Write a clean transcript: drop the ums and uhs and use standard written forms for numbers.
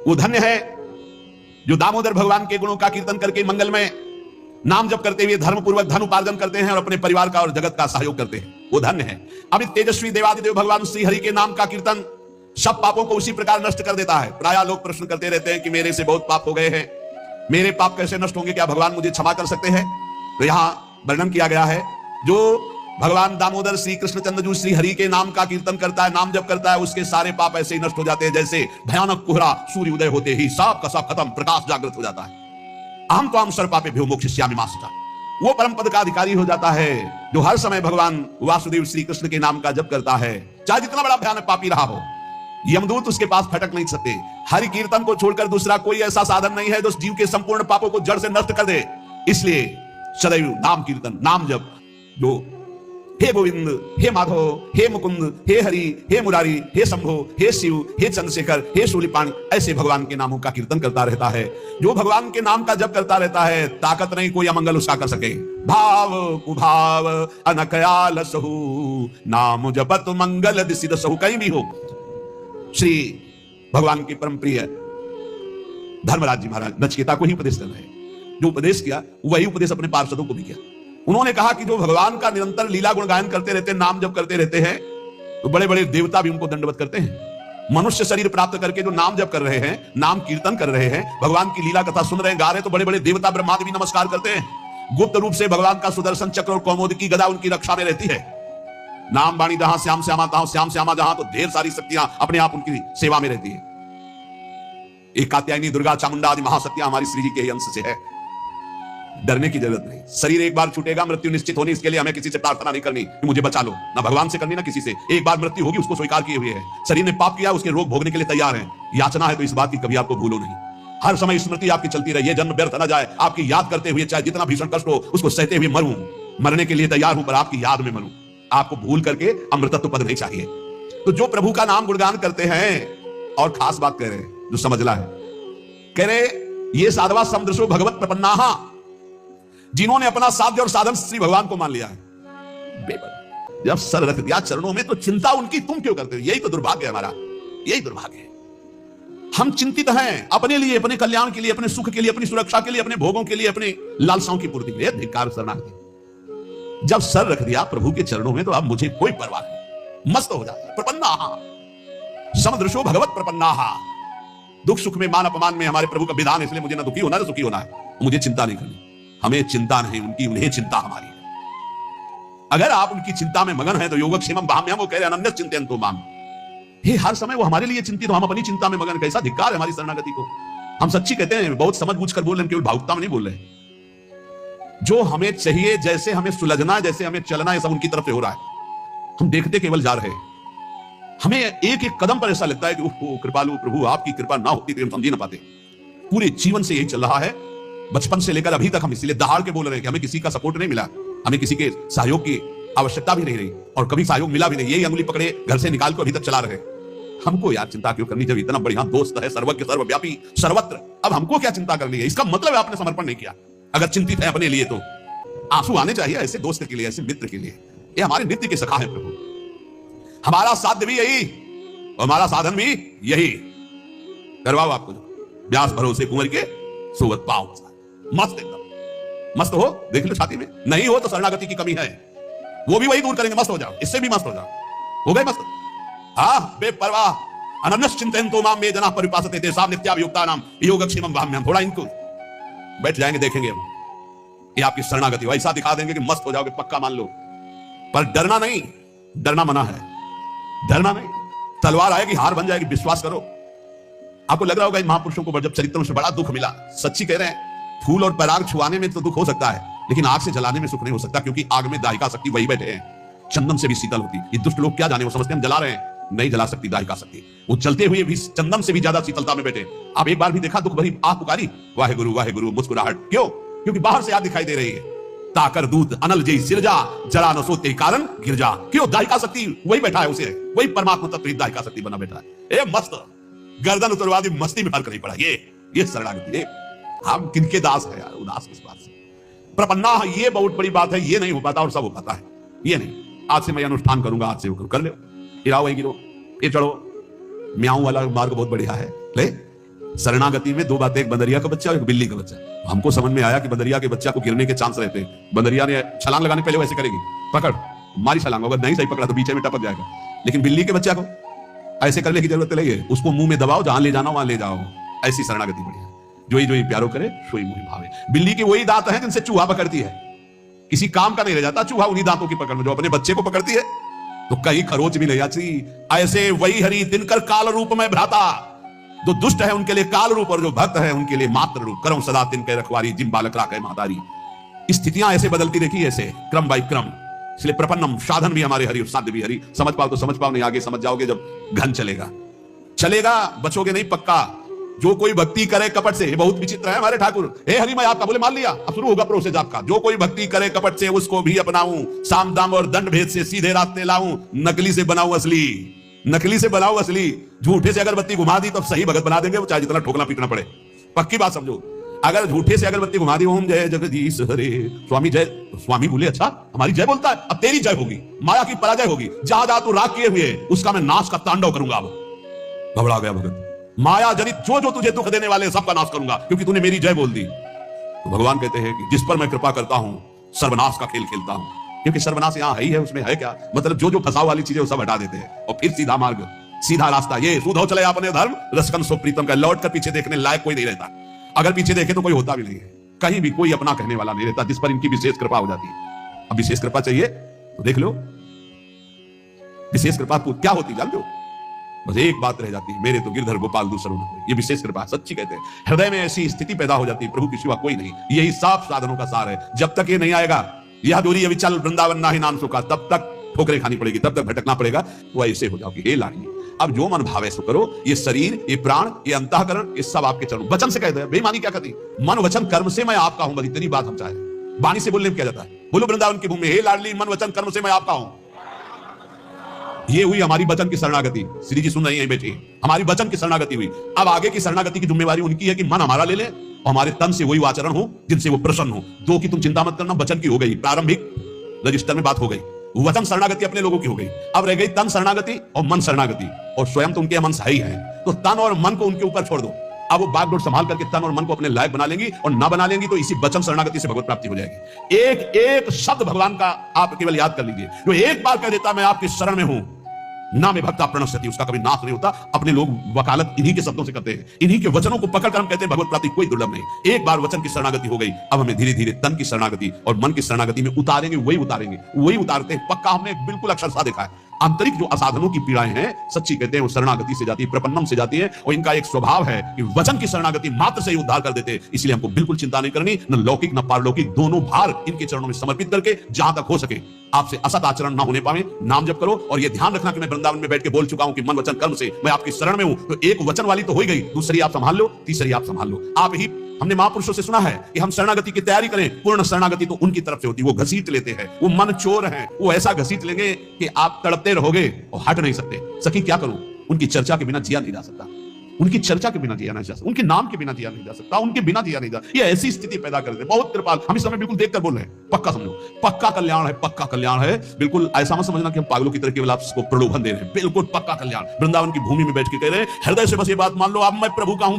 वो धन्य है जो दामोदर भगवान के गुणों का कीर्तन करके मंगल में नाम जप करते हुए धर्म पूर्वक धन उपार्जन करते हैं और अपने परिवार का और जगत का सहयोग करते हैं, वो धन्य है। अभी तेजस्वी देवादिदेव भगवान श्री हरि के नाम का कीर्तन सब पापों को उसी प्रकार नष्ट कर देता है। प्रायः लोग प्रश्न करते रहते हैं कि मेरे से बहुत पाप हो गए हैं, मेरे पाप कैसे नष्ट होंगे, क्या भगवान मुझे क्षमा कर सकते हैं? तो यहां वर्णन किया गया है, जो भगवान दामोदर श्री कृष्णचंद्र जी श्री हरि के नाम का कीर्तन करता है, नाम जप करता है, उसके सारे पाप ऐसे ही नष्ट हो जाते हैं जैसे भयानक कोहरा सूर्य उदय होते ही सब का सब खत्म, प्रकाश जागृत हो जाता है। अहम तो हम सर्वपापेभ्यो मोक्षयिष्यामि मा शुचः, वो परम पद का अधिकारी हो जाता है जो हर समय भगवान वासुदेव श्री कृष्ण के नाम का जप करता है, चाहे जितना बड़ा भयानक पापी रहा हो, यमदूत उसके पास फटक नहीं सकते। हरि कीर्तन को छोड़कर दूसरा कोई ऐसा साधन नहीं है जो जीव के संपूर्ण पापों को जड़ से नष्ट कर दे। इसलिए सदैव नाम कीर्तन, नाम जप, जो हे गोविंद, हे माधव, हे मुकुंद, हे हरि, हे मुरारी, हे शंभो, हे शिव, हे चंद्रशेखर, हे शूलिपाणी, ऐसे भगवान के नामों का कीर्तन करता रहता है। जो भगवान के नाम का जप करता रहता है, ताकत नहीं कोई अमंगल उसका कर सके। भाव कुभाव अनकयाल सहु, नाम जपत मंगल दिसिद सहु। कहीं भी हो, श्री भगवान के परम प्रिय धर्मराज जी महाराज नचिकेता को ही उपदेश कर रहे हैं। जो उपदेश किया वही उपदेश अपने पार्षदों को भी किया। उन्होंने कहा कि जो भगवान का निरंतर लीला गुण गायन करते रहते हैं, नाम जप करते रहते हैं, तो बड़े बड़े देवता भी उनको दंडवत करते हैं। मनुष्य शरीर प्राप्त करके जो नाम जप कर रहे हैं, नाम कीर्तन कर रहे हैं, भगवान की लीला कथा सुन रहे हैं, गा रहे हैं, तो बड़े बड़े देवता ब्रह्मादि भी नमस्कार करते हैं। गुप्त रूप से भगवान का सुदर्शन चक्र और कौमुदी की गदा उनकी रक्षा में रहती है। नाम बाणी जहां श्याम श्यामा तहां श्याम श्यामा जहां, तो ढेर सारी शक्तियां अपने आप उनकी सेवा में रहती है। एक कात्यायनी, दुर्गा, चामुंडा आदि महाशक्तियां हमारी श्री जी के अंश से है। डरने की जरूरत नहीं। शरीर एक बार छूटेगा, मृत्यु निश्चित होनी, इसके लिए हमें किसी से प्रार्थना नहीं करनी कि मुझे बचा लो, ना भगवान से करनी ना किसी से। एक बार मृत्यु होगी, उसको स्वीकार किए हुए है। शरीर ने पाप किया, उसके रोग भोगने के लिए तैयार है। याचना है तो इस बात की कभी आपको भूलो नहीं। हर समय स्मृति आपकी चलती रही, जन्म व्यर्थ न जाए, आपकी याद करते हुए चाहे जितना भीषण कष्ट हो उसको सहते हुए मरूं। मरने के लिए तैयार हूं पर आपकी याद में मरूं। आपको भूल करके अमृतत्व पद नहीं चाहिए। तो जो प्रभु का नाम गुणगान करते हैं, और खास बात कह रहे जो समझला है, कह रहे ये साधवा समदृशो भगवत प्रपन्नाहा, जिन्होंने अपना साध्य और साधन श्री भगवान को मान लिया है। जब सर रख दिया चरणों में, तो चिंता उनकी तुम क्यों करते हो? यही तो दुर्भाग्य है हमारा, यही दुर्भाग्य है। हम चिंतित हैं अपने लिए, अपने कल्याण के लिए, अपने सुख के लिए, अपनी सुरक्षा के लिए, अपने भोगों के लिए, अपने लालसाओं की पूर्ति के लिए। धिक्कार शरणागति। जब सर रख दिया प्रभु के चरणों में, तो अब मुझे कोई परवाह नहीं, मस्त हो जाता है। प्रपन्नाहा समदृशो भगवत प्रपन्नाहा, दुख सुख में, मान अपमान में हमारे प्रभु का विधान, इसलिए मुझे ना दुखी होना ना सुखी होना है। मुझे चिंता नहीं करनी, हमें चिंता नहीं उनकी, उन्हें चिंता हमारी है। अगर आप उनकी चिंता में मगन हैं तो योगक्षेमम वहाम्यहम, वो कह रहे अनन्य चिंतयन्तो माम। हे हर समय वो हमारे लिए चिंतित, तो हम अपनी चिंता में मगन। कैसा धिक्कार है हमारी शरणागति को। हम सच्ची कहते हैं, बहुत समझ बूझ कर बोल रहे हैं, केवल भावुकता में नहीं बोल रहे। जो हमें चाहिए, जैसे हमें सुलझना है, जैसे हमें चलना है, सब उनकी तरफ से हो रहा है। हम देखते केवल जा रहे हैं। हमें एक एक कदम पर ऐसा लगता है कि ओह कृपालु प्रभु, आपकी कृपा ना होती तो हम समझ ही ना पाते। पूरे जीवन से यही चल रहा है, बचपन से लेकर अभी तक हम इसलिए दहाड़ के बोल रहे हैं कि हमें किसी का सपोर्ट नहीं मिला, हमें किसी के सहयोग की आवश्यकता भी नहीं रही, और कभी सहयोग मिला भी नहीं। यही अंगुली पकड़े घर से निकाल कर अभी तक चला रहे। हमको यार चिंता क्यों करनी, जब इतना बढ़िया दोस्त है, सर्वज्ञ सर्वव्यापी सर्वत्र, अब हमको क्या चिंता करनी है? इसका मतलब आपने समर्पण नहीं किया। अगर चिंतित है अपने लिए तो आंसू आने चाहिए ऐसे दोस्त के लिए, ऐसे मित्र के लिए। ये हमारे नित्य के सखा है प्रभु। हमारा साध्य भी यही और हमारा साधन भी यही। करवाओ आपको जो व्यास भरोसे कुंवर के सोवत पाओ, मस्त एकदम मस्त हो। देख लो छाती में, नहीं हो तो शरणागति की कमी है, वो भी वही दूर करेंगे। मस्त हो जाओ, इससे भी मस्त हो जाओ, हो गए मस्त। हाँ, बेपरवाह अनन्यस चिंतयन्तो माम ये जना परिपासते तेषां नित्याभियुक्तानां योगक्षेमं वहाम्यहम्। थोड़ा इनको बैठ जाएंगे, देखेंगे हम ये आपकी शरणागति वैसा दिखा देंगे कि मस्त हो जाओगे, पक्का मान लो। पर डरना नहीं, डरना मना है, डरना नहीं। तलवार आएगी, हार बन जाएगी, विश्वास करो। आपको लग रहा होगा इन महापुरुषों को जब चरित्र से बड़ा दुख मिला, सच्ची कह रहे हैं। फूल और पराग छुआने में तो दुख हो सकता है, लेकिन आग से जलाने में सुख नहीं हो सकता, क्योंकि आग में दाहिका शक्ति वही बैठे हैं। चंदन से भी शीतल होती। ये दुष्ट लोग क्या जाने, वो समझते हैं हम जला रहे हैं, नहीं जला सकती दाहिका शक्ति। वो चलते हुए भी चंदन से भी ज्यादा शीतलता में बैठे। आप एक बार भी देखा दुख भरी आह पुकारी, वाहे गुरु मुस्कुराहट। क्यों? क्योंकि बाहर से आग दिखाई दे रही है। ताकर दूत अनल जय सिरजा, जरा न सोते कारण गिरजा। क्यों? दाहिका शक्ति वही बैठा है, उसे वही परमात्मा तत्व दाहिका शक्ति बना बैठा है। ए मस्त गर्दन उतरवादी मस्ती में फर्क नहीं पड़ा। ये शरणागति। हम किनके दास है यार, उदास किस बात से? प्रपन्ना, ये बहुत बड़ी बात है। ये नहीं हो पाता और सब हो पाता है। ये नहीं, आज से मैं अनुष्ठान करूंगा, आज से कर ले, गिराओ वही गिरो, ये चढ़ो। म्याऊं वाला मार्ग बहुत बढ़िया है, ले शरणागति में दो बातें, एक बंदरिया का बच्चा और एक बिल्ली का बच्चा। हमको समझ में आया कि बंदरिया के बच्चा को गिरने के चांस रहते हैं। बंदरिया ने छलांग लगाने पहले वैसे करेगी, पकड़ मारी छलांग, अगर नहीं सही पकड़ा तो बीच में टपक जाएगा। लेकिन बिल्ली के बच्चा को ऐसे करने की जरूरत नहीं है, उसको मुंह में दबाओ, जहां ले जाना वहां ले जाओ। ऐसी शरणागति बढ़िया। जो ही प्यारो करे सोई मुहि भावे। बिल्ली के वही दांत हैं जिनसे चूहा पकड़ती है, किसी काम का नहीं रह जाता चूहा उन्हीं दांतों की पकड़ में। जो अपने बच्चे को पकड़ती है तो कहीं खरोच भी नहीं आती। ऐसे वही हरि दिनकर काल रूप में भ्राता, जो दुष्ट है उनके लिए काल रूप और जो भक्त है उनके लिए मात्र रूप। करम सदा तिनके रखवारी, जिन बालक राखे महतारी। स्थितियां ऐसे बदलती देखी, ऐसे क्रम बाई क्रम। इसलिए प्रपन्नम, साधन भी हमारे हरि और साध्य भी हरि। समझ पाओ तो समझ पाओ, नहीं आगे समझ जाओगे जब घन चलेगा बचोगे नहीं पक्का। जो कोई भक्ति करे कपट से, ये बहुत विचित्र है हमारे ठाकुर। हे हरि मैं आपका, बोले मान लिया, अब शुरू होगा प्रोसेस आपका। जो कोई भक्ति करे कपट से उसको भी अपनाऊं, साम दाम और दंड भेद से सीधे रास्ते लाऊं, नकली से बनाऊं असली, नकली से बनाऊं असली। झूठे से अगरबत्ती घुमा दी तो सही भगत बना देंगे, वो चाहे जितना ठोकना पीटना पड़े। पक्की बात समझो। अगर झूठे से अगरबत्ती घुमा दी, ओम जय जगदीश हरे स्वामी जय, स्वामी बोले अच्छा हमारी जय बोलता है, अब तेरी जय होगी, माया की पराजय होगी। जहां जहां तू राग किए हुए उसका मैं नाश का तांडव करूंगा। अब घबरा गया भगत। माया जनित जो तुझे दुख देने वाले सबका नाश करूंगा, क्योंकि तूने मेरी जय बोल दी। तो भगवान कहते हैं कि जिस पर मैं कृपा करता हूं सर्वनाश का खेल खेलता हूं। क्योंकि सर्वनाश यहां है ही है, उसमें है क्या, मतलब जो फंसाव वाली चीजें वो सब हटा देते हैं और फिर सीधा मार्ग, सीधा रास्ता। ये सुधो चले अपने धर्म रसकन सो प्रीतम का। लौट कर पीछे देखने लायक कोई नहीं रहता। अगर पीछे देखे तो कोई होता भी नहीं है, कहीं भी कोई अपना कहने वाला नहीं रहता, जिस पर इनकी विशेष कृपा हो जाती है। अब विशेष कृपा चाहिए तो देख लो, विशेष कृपा क्या होती जानते हो? बस एक बात रह जाती है, मेरे तो गिरधर गोपाल दूसरों न कोई। ये विशेष कृपा सच्ची कहते हैं। हृदय में ऐसी स्थिति पैदा हो जाती है, प्रभु के सिवा कोई नहीं। यही सब साधनों का सार है। जब तक ये नहीं आएगा, यह दूरी अभी चल वृंदावन ना ही नाम सुखा, तब तक ठोकरें खानी पड़ेगी, तब तक भटकना पड़ेगा। वो ऐसे हो जाओ कि हे लाड़ी, अब जो मन भावे सो करो। ये शरीर, ये प्राण, ये अंतःकरण, ये सब आपके चरणों। वचन से कहते हैं, बेईमानी क्या करती, मन वचन कर्म से मैं आपका हूं। बस इतनी बात हम चाहे, वाणी से बोलने में क्या जाता है। बोलो वृंदावन की भूमि, हे लाडली, मन वचन कर्म से मैं आपका हूं। ये हुई हमारी वचन की शरणागति। श्री जी सुन रही है बेटी, हमारी वचन की शरणागति हुई। अब आगे की शरणागति की जिम्मेवारी उनकी है कि मन हमारा ले ले और हमारे तन से वही आचरण हो जिनसे वो प्रसन्न हो। दो की तुम चिंता मत करना, वचन की हो गई, प्रारंभिक रजिस्टर में बात हो गई। वचन शरणागति अपने लोगों की हो गई। अब रह गई तन शरणागति और मन शरणागति, और स्वयं तो उनके मन सही है, तो तन और मन को उनके ऊपर छोड़ दो। अब वो बागडोर संभाल करके तन और मन को अपने लायक बना लेंगी, और ना बना लेंगी तो इसी वचन शरणागति से भगवत प्राप्ति हो जाएगी। एक एक शब्द भगवान का आप केवल याद कर लीजिए। जो एक बार कह देता मैं आपकी शरण में हूं, ना में भक्ता प्रणश्यति, उसका कभी नाश नहीं होता। अपने लोग वकालत इन्हीं के शब्दों से करते हैं, इन्हीं के वचनों को पकड़कर हम कहते हैं भगवत प्राप्ति कोई दुर्लभ नहीं। एक बार वचन की शरणागति हो गई, अब हमें धीरे धीरे तन की शरणागति और मन की शरणागति में उतारेंगे, वही उतारते हैं। पक्का हमने बिल्कुल अक्षरशः देखा है। आंतरिक जो असाधनों की पीड़ाएं हैं, सच्ची कहते हैं वो शरणागति से जाती है, प्रपन्नम से जाती है। और इनका एक स्वभाव है कि वचन की शरणागति मात्र से ही उद्धार कर देते हैं। इसलिए हमको बिल्कुल चिंता नहीं करनी, न लौकिक न पारलौकिक, दोनों भार इनके चरणों में समर्पित करके जहां तक हो सके आपसे असत आचरण ना होने पावे, नाम जप करो। और ये ध्यान रखना कि मैं वृंदावन में बैठ के बोल चुका हूं कि मन वचन कर्म से मैं आपकी शरण में हूं। तो एक वचन वाली तो हो गई, दूसरी आप संभाल लो, तीसरी आप संभाल लो। आप ही हमने महापुरुषों से सुना है कि हम शरणागति की तैयारी करें। पूर्ण शरणागति तो उनकी तरफ से होती है, वो घसीट लेते हैं, वो मन चोर है, वो ऐसा घसीट लेंगे कि आप तड़पते रहोगे और हट नहीं सकते। सखी क्या करूं, उनकी चर्चा के बिना जिया नहीं जा सकता, उनकी चर्चा के बिना जिया नहीं जा सकता, उनके नाम के बिना जिया नहीं जा सकता, उनके बिना जिया नहीं जा। ये ऐसी स्थिति पैदा कर देते, बहुत कृपाल। हम इस समय बिल्कुल देखकर बोल रहे हैं, पक्का समझो, पक्का कल्याण है, पक्का कल्याण है। बिल्कुल ऐसा मत समझना कि हम पागलों की तरह केवल आपको प्रलोभन दे रहे हैं, बिल्कुल पक्का कल्याण। वृंदावन की भूमि में बैठ के कह रहे हैं, हृदय से बस ये बात मान लो, अब मैं प्रभु का हूं।